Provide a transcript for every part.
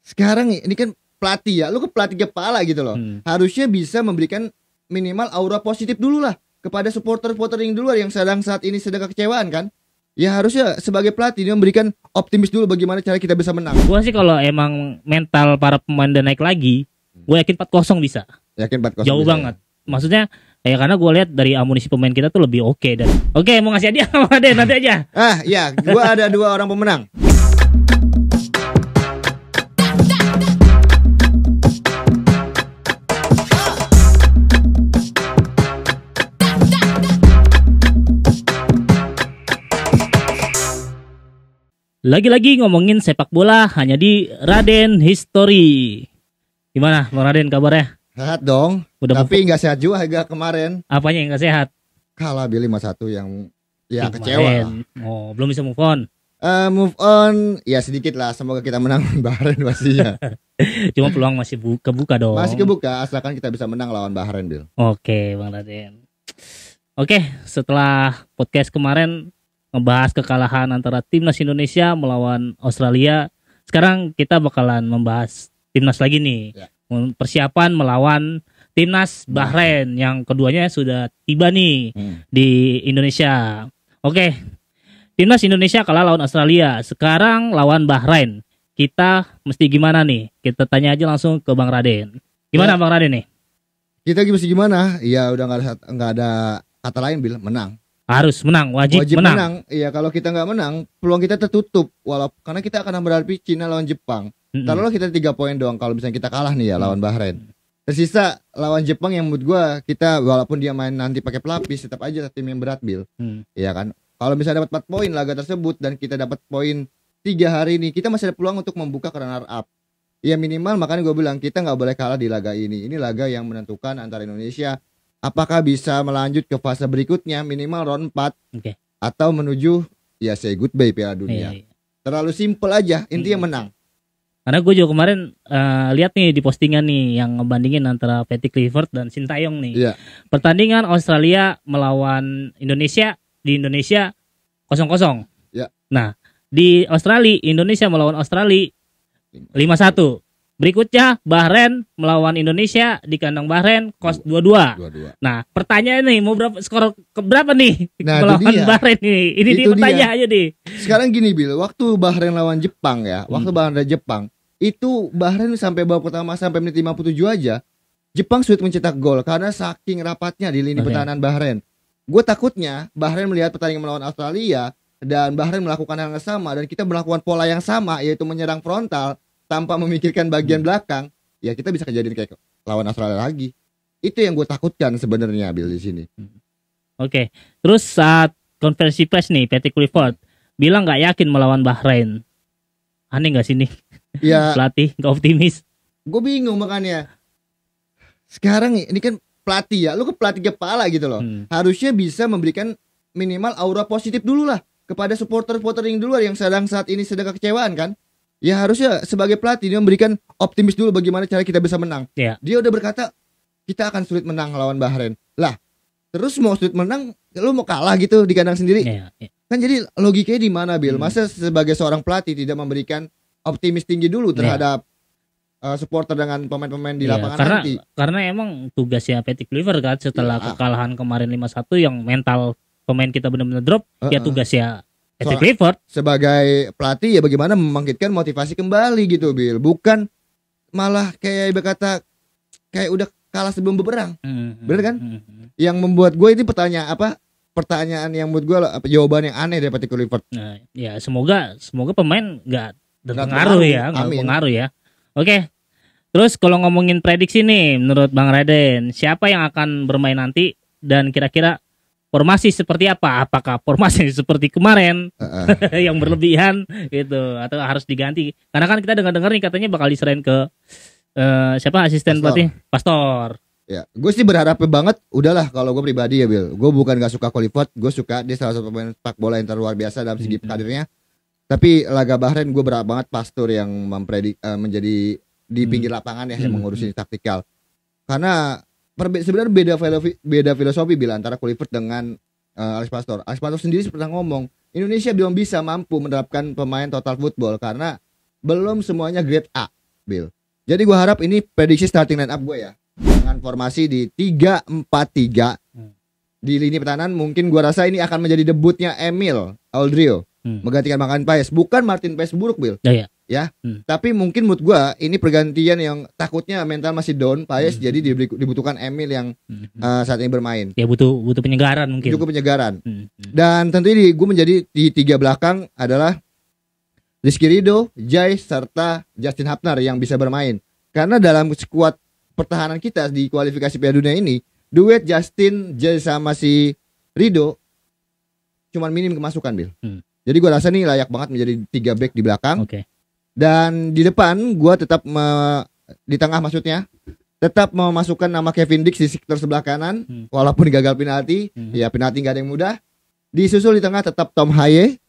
Sekarang ini kan pelatih ya, lu ke pelatih kepala gitu loh. Harusnya bisa memberikan minimal aura positif dulu lah kepada supporter-supporter yang di luar yang saat ini sedang kekecewaan kan. Ya harusnya sebagai pelatih dia memberikan optimis dulu bagaimana cara kita bisa menang. Gua sih kalau emang mental para pemain udah naik lagi, gue yakin 4-0 bisa. Yakin 4-0 Jauh bisa, banget. Maksudnya ya karena gue lihat dari amunisi pemain kita tuh lebih oke dan oke, mau ngasih hadiah sama Raden nanti aja. Ya, gua ada 2 orang pemenang. Lagi-lagi ngomongin sepak bola hanya di Raden History. Gimana Bang Raden kabarnya? Sehat dong. Udah tapi nggak sehat juga kemarin. Apanya yang nggak sehat? Kalah Billy 5-1 yang ya Kemarin. kecewa. Oh, belum bisa move on. Move on ya sedikit lah. Semoga kita menang Bahrain pastinya. Cuma peluang masih kebuka dong. Masih kebuka asalkan kita bisa menang lawan Bahrain, Bil. Oke, Bang Raden. Oke, setelah podcast kemarin ngebahas kekalahan antara timnas Indonesia melawan Australia, sekarang kita bakalan membahas timnas lagi nih. Ya. Persiapan melawan timnas Bahrain yang keduanya sudah tiba nih di Indonesia. Oke, timnas Indonesia kalah lawan Australia, sekarang lawan Bahrain. Kita mesti gimana nih? Kita tanya aja langsung ke Bang Raden. Gimana Ya. Bang Raden nih? Kita mesti gimana? Ya udah nggak ada kata lain, Bil, menang. Harus menang, wajib menang. Iya, kalau kita nggak menang, peluang kita tertutup. Walaupun karena kita akan berhadapi Cina lawan Jepang. Taruhlah kita 3 poin doang kalau misalnya kita kalah nih ya lawan Bahrain. Tersisa lawan Jepang yang menurut gua kita walaupun dia main nanti pakai pelapis tetap aja tim yang berat, Bil. Iya kan? Kalau misalnya dapat 4 poin laga tersebut dan kita dapat poin 3 hari ini, kita masih ada peluang untuk membuka ke runner up. Ya minimal, makanya gue bilang kita nggak boleh kalah di laga ini. Ini laga yang menentukan antara Indonesia apakah bisa melanjut ke fase berikutnya minimal round 4 atau menuju ya say goodbye Piala Dunia. Iya. Terlalu simpel aja, intinya menang. Karena gue juga kemarin lihat nih di postingan nih yang ngebandingin antara Patrick Kluivert dan Sintayong nih. Iya. Pertandingan Australia melawan Indonesia di Indonesia 0-0. Ya. Nah, di Australia Indonesia melawan Australia 5-1. Berikutnya Bahrain melawan Indonesia di kandang Bahrain 2-2. Nah, pertanyaan nih mau berapa skor berapa nih melawan Bahrain nih? Ini dia pertanyaan aja nih. Sekarang gini, Bil, waktu Bahrain lawan Jepang ya, waktu Bahrain lawan Jepang, itu Bahrain sampai babak pertama sampai menit 57 aja, Jepang sulit mencetak gol karena saking rapatnya di lini pertahanan Bahrain. Gue takutnya Bahrain melihat pertandingan melawan Australia dan Bahrain melakukan hal yang sama dan kita melakukan pola yang sama yaitu menyerang frontal tanpa memikirkan bagian belakang, ya kita bisa kejadian kayak lawan Australia lagi. Itu yang gue takutkan sebenarnya, Bil, di sini. Oke. Terus saat konferensi pers nih, Patrick Kluivert bilang nggak yakin melawan Bahrain. Aneh nggak sih nih? Ya. Pelatih nggak optimis. Gue bingung makanya. Sekarang ini kan pelatih ya, lu ke pelatih kepala gitu loh. Harusnya bisa memberikan minimal aura positif dulu lah kepada supporter-supporter yang di luar yang saat ini sedang kekecewaan kan. Ya harusnya sebagai pelatih dia memberikan optimis dulu bagaimana cara kita bisa menang. Dia udah berkata kita akan sulit menang lawan Bahrain. Lah, terus mau sulit menang, lu mau kalah gitu di kandang sendiri. Kan jadi logikanya di mana, Bil? Masa sebagai seorang pelatih tidak memberikan optimis tinggi dulu terhadap supporter dengan pemain-pemain di lapangan nanti. Karena emang tugasnya Patrick Kluivert kan setelah kekalahan kemarin 5-1 yang mental pemain kita benar-benar drop, ya tugasnya Patrick Kluivert sebagai pelatih ya bagaimana membangkitkan motivasi kembali gitu, Bil. Bukan malah kayak berkata kayak udah kalah sebelum berperang. Bener kan? Yang membuat gue ini pertanyaan yang membuat gue jawaban yang aneh dari Patrick Kluivert. Nah, ya semoga pemain nggak terpengaruh ya, nggak pengaruh ya. Oke. Terus kalau ngomongin prediksi nih, menurut Bang Raden, siapa yang akan bermain nanti dan kira-kira formasi seperti apa? Apakah formasi seperti kemarin yang berlebihan gitu atau harus diganti? Karena kan kita dengar-dengar nih katanya bakal diserahin ke siapa asisten pelatih? Pastor. Ya, gue sih berharap banget udahlah kalau gue pribadi ya, Bil. Gue bukan gak suka Kluivert, gue suka dia salah satu pemain sepak bola yang terluar biasa dalam segi karirnya. Tapi laga Bahrain gue berharap banget Pastor yang menjadi di pinggir lapangan ya yang mengurusi taktikal. Karena sebenarnya beda filosofi bila antara Kluivert dengan Alex Pastor. Alex Pastor sendiri pernah ngomong Indonesia belum bisa mampu menerapkan pemain total football karena belum semuanya grade A. Bill. Jadi gue harap ini prediksi starting line up gue ya. Dengan formasi di 3-4-3 di lini pertahanan, mungkin gue rasa ini akan menjadi debutnya Emil Audrio menggantikan Martin Paes. Bukan Martin Paes buruk, Bill. Ya. Tapi mungkin menurut gue ini pergantian yang takutnya mental masih down Paes, jadi dibutuhkan Emil yang saat ini bermain. Ya butuh penyegaran mungkin. Cukup penyegaran. Dan tentu ini gue menjadi di 3 belakang adalah Rizky Ridho, Jai serta Justin Hapner yang bisa bermain. Karena dalam skuad pertahanan kita di kualifikasi Piala Dunia ini, duet Justin, Jai sama si Ridho cuman minim kemasukan, Bill. Jadi gue rasa nih layak banget menjadi 3 back di belakang. Dan di depan gue tetap di tengah maksudnya tetap memasukkan nama Kevin Dix di sektor sebelah kanan, walaupun gagal penalti. Ya penalti gak ada yang mudah. Disusul di tengah tetap Tom Haye.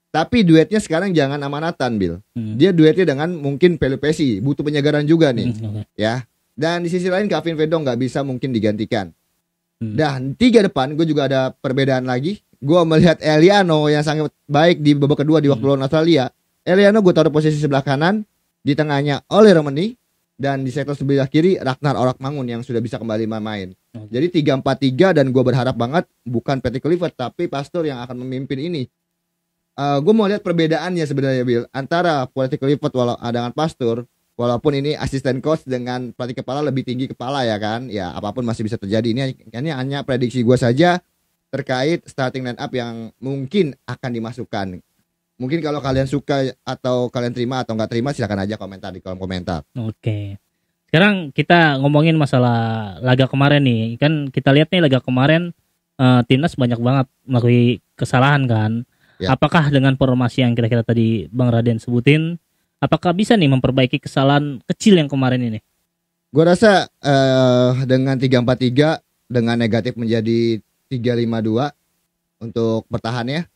Tapi duetnya sekarang jangan sama Nathan, Bill. Dia duetnya dengan mungkin Pelupesi, butuh penyegaran juga nih. Ya. Dan di sisi lain Kevin Vedong nggak bisa mungkin digantikan. Dan 3 depan gue juga ada perbedaan lagi. Gue melihat Eliano yang sangat baik di babak kedua di waktu lawan Australia. Eliano gue taruh posisi sebelah kanan, di tengahnya Oleh Romani, dan di sektor sebelah kiri Ragnar Orakmangun yang sudah bisa kembali main. Jadi 3-4-3 dan gue berharap banget bukan Patrick Kluivert tapi Pastor yang akan memimpin ini. Gue mau lihat perbedaannya sebenarnya, Bill, antara Patrick Kluivert dengan Pastor. Walaupun ini asisten coach dengan pelatih kepala lebih tinggi kepala ya kan. Ya apapun masih bisa terjadi. Ini hanya prediksi gue saja terkait starting line up yang mungkin akan dimasukkan. Mungkin kalau kalian suka atau kalian terima atau nggak terima silakan aja komentar di kolom komentar. Oke. Sekarang kita ngomongin masalah laga kemarin nih. Kan kita lihat nih laga kemarin timnas banyak banget melakukan kesalahan kan. Ya. Apakah dengan formasi yang kira-kira tadi Bang Raden sebutin, apakah bisa nih memperbaiki kesalahan kecil yang kemarin ini? Gue rasa dengan 3-4-3 dengan negatif menjadi 3-5-2 untuk bertahannya.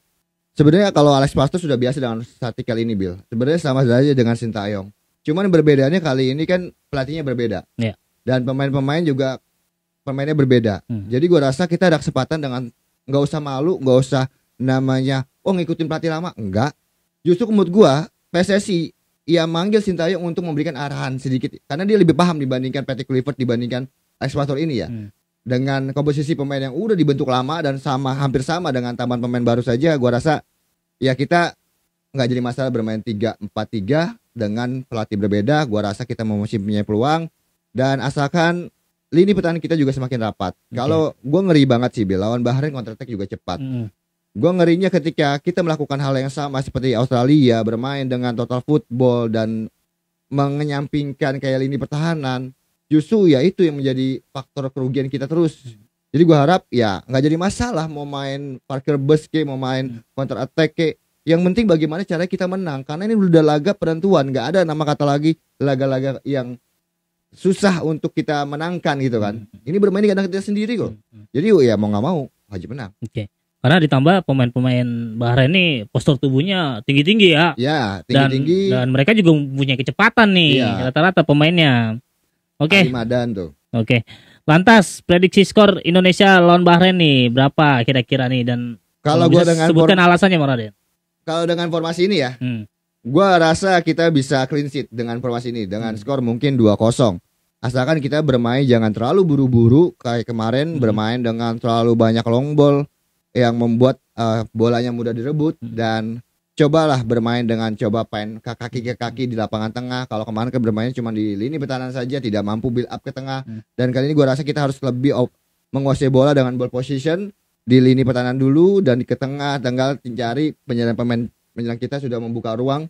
Sebenarnya kalau Alex Pastor sudah biasa dengan taktikal ini, Bill. Sebenarnya sama saja dengan Sintayong. Cuman berbedaannya kali ini kan pelatihnya berbeda. Yeah. Dan pemain-pemain juga pemainnya berbeda. Jadi gue rasa kita ada kesempatan dengan nggak usah malu, nggak usah namanya ngikutin pelatih lama. Enggak. Justru menurut gue PSSI ia manggil Sintayong untuk memberikan arahan sedikit karena dia lebih paham dibandingkan Patrick Kluivert dibandingkan Alex Pastor ini ya. Dengan komposisi pemain yang udah dibentuk lama dan hampir sama dengan tambahan pemain baru saja, gua rasa ya kita nggak jadi masalah bermain 3-4-3 dengan pelatih berbeda. Gua rasa kita masih punya peluang dan asalkan lini pertahanan kita juga semakin rapat. Kalau gua ngeri banget sih, Bill, lawan Bahrain counter attack juga cepat. Gua ngerinya ketika kita melakukan hal yang sama seperti Australia, bermain dengan total football dan menyampingkan kayak lini pertahanan. Justru ya itu yang menjadi faktor kerugian kita terus. Jadi gue harap ya nggak jadi masalah mau main parkir bus ke, mau main counter attack ke. Yang penting bagaimana cara kita menang. Karena ini udah laga penentuan, nggak ada nama kata lagi laga-laga yang susah untuk kita menangkan gitu kan. Ini bermain di kandang kita sendiri kok. Jadi ya mau nggak mau wajib menang. Karena ditambah pemain-pemain Bahrain ini postur tubuhnya tinggi-tinggi ya. Ya tinggi-tinggi. Dan mereka juga punya kecepatan nih rata-rata pemainnya. Oke. Lantas prediksi skor Indonesia lawan Bahrain nih berapa kira-kira nih dan kalau gua dengan sebutkan alasannya Bang Raden. Kalau dengan formasi ini ya, gua rasa kita bisa clean sheet dengan formasi ini dengan skor mungkin 2-0. Asalkan kita bermain jangan terlalu buru-buru kayak kemarin bermain dengan terlalu banyak long ball yang membuat bolanya mudah direbut dan cobalah bermain dengan main kaki ke kaki di lapangan tengah. Kalau kemarin kan bermainnya cuma di lini pertahanan saja, tidak mampu build up ke tengah. Dan kali ini gue rasa kita harus lebih menguasai bola dengan ball position di lini pertahanan dulu dan ke tengah, tinggal mencari pemain penyerang kita sudah membuka ruang.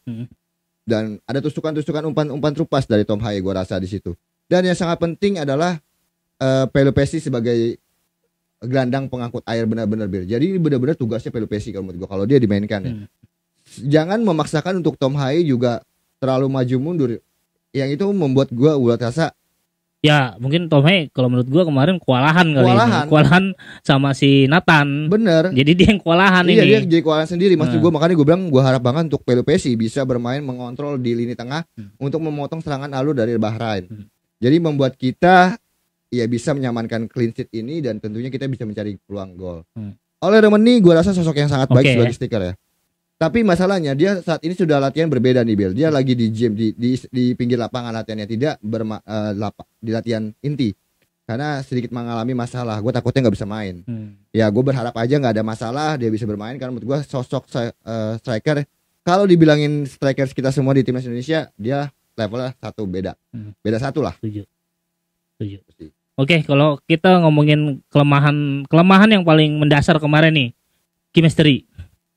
Dan ada tusukan-tusukan umpan trupas dari Tom Haye gue rasa di situ. Dan yang sangat penting adalah Pelupesi sebagai gelandang pengangkut air benar-benar, Bill. Jadi ini benar-benar tugasnya Pelupesi kalau menurut gue kalau dia dimainkan ya. Jangan memaksakan untuk Tom Haye juga terlalu maju mundur. Yang itu membuat gue rasa ya mungkin Tom Haye kalau menurut gue kemarin kewalahan sama si Nathan. Bener. Jadi dia yang kewalahan ini. Iya dia jadi kewalahan sendiri. Maksud gue makanya gue bilang gue harap banget untuk Pelupesi bisa bermain mengontrol di lini tengah untuk memotong serangan alur dari Bahrain. Jadi membuat kita ya bisa menyamankan clean sheet ini dan tentunya kita bisa mencari peluang gol. Oleh Romani gue rasa sosok yang sangat baik sebagai stiker ya. Tapi masalahnya dia saat ini sudah latihan berbeda nih Bill. Dia lagi di gym di pinggir lapangan latihannya, tidak di latihan inti. Karena sedikit mengalami masalah. Gue takutnya nggak bisa main. Ya gue berharap aja nggak ada masalah dia bisa bermain. Karena menurut gue sosok striker, kalau dibilangin striker kita semua di timnas Indonesia, dia levelnya satu beda. Beda satu lah. Setuju. Oke, kalau kita ngomongin kelemahan yang paling mendasar kemarin nih, chemistry.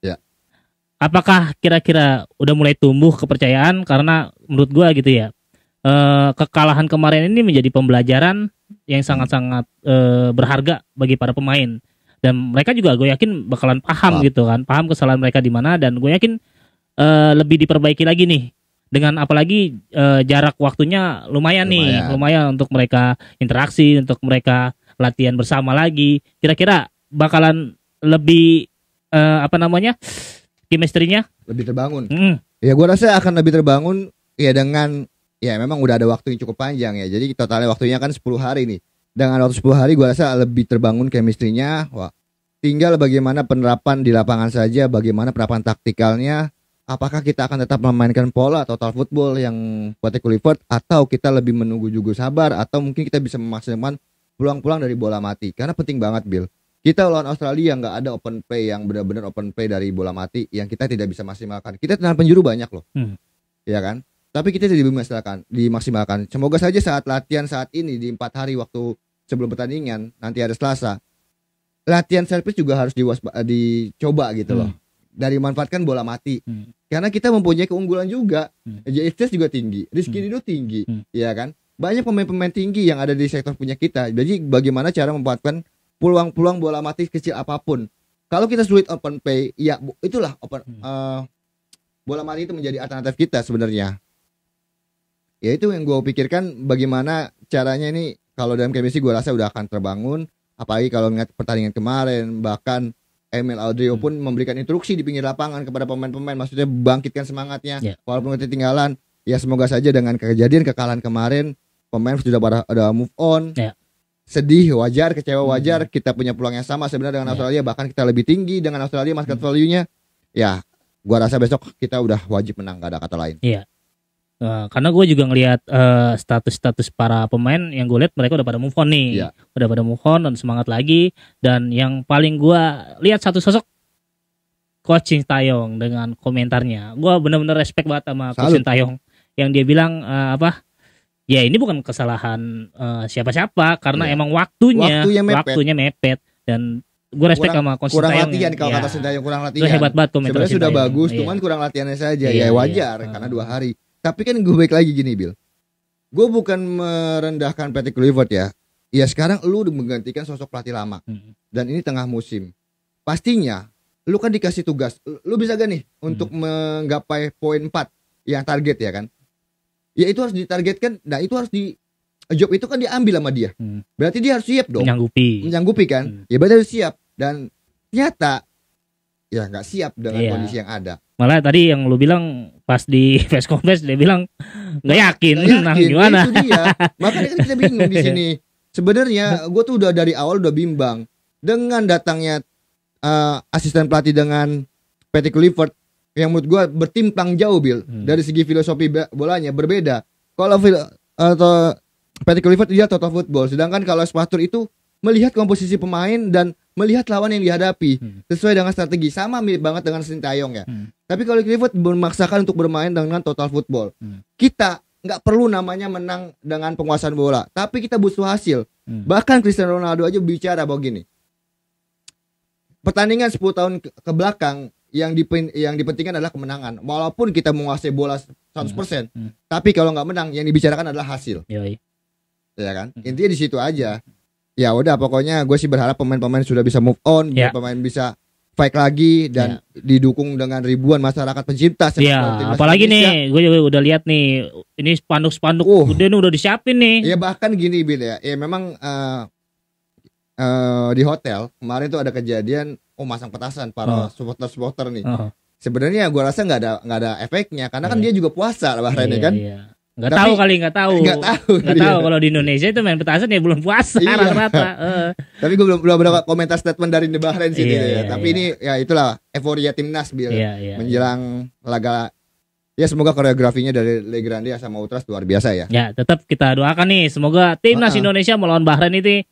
Ya. Apakah kira-kira udah mulai tumbuh kepercayaan? Karena menurut gua gitu ya, kekalahan kemarin ini menjadi pembelajaran yang sangat-sangat berharga bagi para pemain, dan mereka juga gue yakin bakalan paham gitu kan, paham kesalahan mereka di mana, dan gue yakin lebih diperbaiki lagi nih, dengan apalagi jarak waktunya lumayan untuk mereka interaksi, untuk mereka latihan bersama lagi. Kira-kira bakalan lebih chemistry-nya lebih terbangun. Ya gue rasa akan lebih terbangun ya dengan ya memang udah ada waktu yang cukup panjang ya. Jadi totalnya waktunya kan 10 hari nih. Dengan waktu 10 hari gue rasa lebih terbangun chemistry-nya. Wah, tinggal bagaimana penerapan di lapangan saja, bagaimana penerapan taktikalnya. Apakah kita akan tetap memainkan pola total football yang Patrick Kluivert, atau kita lebih menunggu juga sabar, atau mungkin kita bisa memaksimalkan peluang-peluang dari bola mati. Karena penting banget Bill. Kita lawan Australia nggak ada open play yang benar-benar open play dari bola mati yang kita tidak bisa maksimalkan. Kita tendangan penjuru banyak loh, ya kan? Tapi kita tidak dimaksimalkan. Semoga saja saat latihan saat ini di 4 hari waktu sebelum pertandingan nanti ada Selasa, latihan servis juga harus dicoba gitu loh. Dari manfaatkan bola mati. Karena kita mempunyai keunggulan juga. JXS juga tinggi, Rizky Ridho tinggi, ya kan? Banyak pemain-pemain tinggi yang ada di sektor punya kita. Jadi bagaimana cara memanfaatkan peluang-peluang bola mati kecil apapun. Kalau kita sulit open play, ya itulah bola mati itu menjadi alternatif kita sebenarnya. Ya itu yang gue pikirkan, bagaimana caranya ini. Kalau dalam chemistry gue rasa udah akan terbangun. Apalagi kalau ngeliat pertandingan kemarin, bahkan Emil Audrey pun memberikan instruksi di pinggir lapangan kepada pemain-pemain, maksudnya bangkitkan semangatnya walaupun ketinggalan. Ya semoga saja dengan kekalahan kemarin pemain sudah pada move on. Sedih wajar, kecewa wajar. Kita punya peluang yang sama sebenarnya dengan Australia, bahkan kita lebih tinggi dengan Australia market value-nya. Ya gua rasa besok kita udah wajib menang, gak ada kata lain. Karena gue juga ngelihat status para pemain yang gue lihat mereka udah pada move on nih, udah pada move on dan semangat lagi. Dan yang paling gue lihat satu sosok, Coach Sintayong dengan komentarnya. Gue benar-benar respect banget sama Coach Sintayong yang dia bilang ya ini bukan kesalahan siapa-siapa, karena emang waktunya mepet. Dan gue respect sama Coach kurang Sintayong. Latihan kalau kata Sintayong, kurang latihan. Itu hebat banget komentar. Sebenarnya sudah bagus, cuman kurang latihannya saja. Ya wajar karena 2 hari. Tapi kan gue baik lagi gini Bill, gue bukan merendahkan Patrick Kluivert ya. Ya sekarang lu udah menggantikan sosok pelatih lama, dan ini tengah musim. Pastinya lu kan dikasih tugas, lu bisa gak nih untuk menggapai poin 4 yang target ya kan. Ya itu harus ditargetkan. Nah itu harus job itu kan diambil sama dia. Berarti dia harus siap dong, menyanggupi kan. Ya berarti harus siap. Dan ternyata ya gak siap dengan kondisi yang ada. Malah tadi yang lu bilang pas di press conference dia bilang nggak yakin. Gimana? Itu dia. Makanya kan kita bingung di sini. Sebenarnya gue tuh udah dari awal udah bimbang dengan datangnya asisten pelatih dengan Patrick Kluivert yang menurut gue bertimpang jauh Bill. Dari segi filosofi bolanya berbeda. Kalau Patrick Kluivert dia total football, sedangkan kalau Spatur itu melihat komposisi pemain dan melihat lawan yang dihadapi sesuai dengan strategi. Sama mirip banget dengan Sintayong ya. Tapi kalau Kluivert memaksakan untuk bermain dengan total football, kita nggak perlu namanya menang dengan penguasaan bola, tapi kita butuh hasil. Bahkan Cristiano Ronaldo aja bicara begini, pertandingan 10 tahun ke belakang yang dipentingkan adalah kemenangan. Walaupun kita menguasai bola 100%, tapi kalau nggak menang yang dibicarakan adalah hasil. Ya kan? Intinya di situ aja. Ya udah, pokoknya gue sih berharap pemain-pemain sudah bisa move on, pemain bisa fight lagi dan didukung dengan ribuan masyarakat pencinta. Apalagi nih, gue juga udah lihat nih, ini spanduk-spanduk udah disiapin nih. Ya bahkan gini Bil ya, memang di hotel kemarin tuh ada kejadian masang petasan para supporter nih. Sebenarnya gue rasa nggak ada efeknya karena kan dia juga puasa lah Bahrain kan. Nggak tahu kali, nggak tahu kalau di Indonesia itu main petasan ya belum puasa rata-rata. Tapi gue belum ada komentar statement dari The Bahrain sih ya. Tapi ini ya itulah euforia timnas menjelang laga. Ya semoga koreografinya dari Legrandia sama Ultras luar biasa ya. Ya tetap kita doakan nih semoga timnas Indonesia melawan Bahrain itu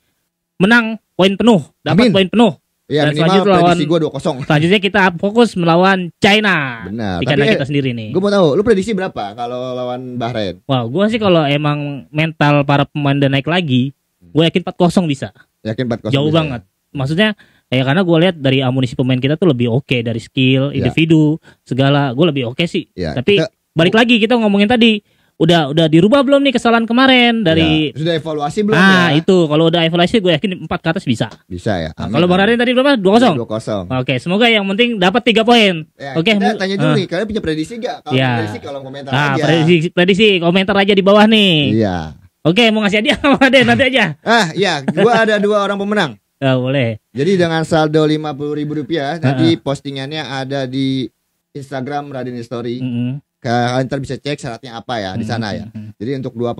menang poin penuh, dapat poin penuh. Ya, dan selanjutnya prediksi gue 2-0. Selanjutnya kita fokus melawan China. Benar. Di kandang kita sendiri nih. Gue mau tahu, lu prediksi berapa kalau lawan Bahrain? Wah, gue sih kalau emang mental para pemain udah naik lagi, gue yakin 4-0 bisa. Yakin 4-0. Jauh bisa, banget. Ya? Maksudnya ya karena gue lihat dari amunisi pemain kita tuh lebih oke dari skill, individu, segala gue lebih oke sih. Ya, tapi balik lagi kita ngomongin tadi. Udah dirubah belum nih kesalahan kemarin dari sudah evaluasi belum ya? Itu kalau udah evaluasi gue yakin 4 ke atas bisa ya. Kalau Bang Raden tadi berapa? 2-0. Oke, semoga yang penting dapat 3 poin. Oke, kita tanya dulu nih, kalian punya prediksi gak? Kalau prediksi kalau komentar aja. Prediksi komentar aja di bawah nih. Iya. Oke, mau ngasih hadiah Bang Raden nanti aja. Iya, gua ada 2 orang pemenang. Boleh. Jadi dengan saldo Rp50.000 nanti postingannya ada di Instagram Raden Story. Kalian ntar bisa cek syaratnya apa ya di sana ya. Jadi untuk 2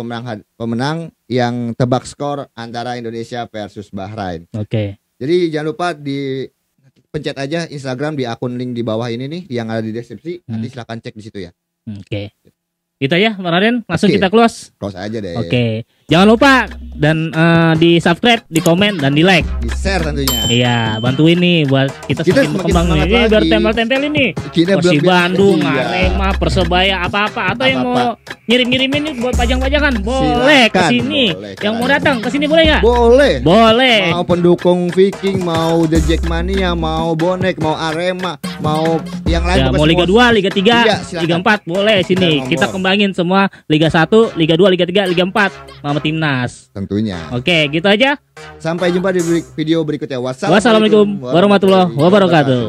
pemenang yang tebak skor antara Indonesia versus Bahrain. Oke. Jadi jangan lupa di pencet aja Instagram di akun link di bawah ini nih yang ada di deskripsi. Nanti silahkan cek di situ ya. Oke. Itu ya Bang Raden, langsung kita close. Close aja deh. Oke. Jangan lupa dan di subscribe, di komen dan di like, di share tentunya. Iya, bantuin nih buat kita semakin berkembang nih. Ini biar tempel-tempel ini. Persib Bandung, Arema, Persebaya apa-apa atau yang mau ngirim-ngirimin nih buat pajang-pajangan, boleh ke sini. Yang mau datang ke sini boleh nggak? Boleh. Mau pendukung Viking, mau The Jackmania, mau bonek, mau Arema, mau yang lain. Ya, mau Liga 2, Liga 3, Liga 4 boleh sini. Kita kembangin semua Liga 1, Liga 2, Liga 3, Liga 4 sama timnas. Tentunya. Oke, gitu aja. Sampai jumpa di video berikutnya. Wassalamualaikum warahmatullahi wabarakatuh.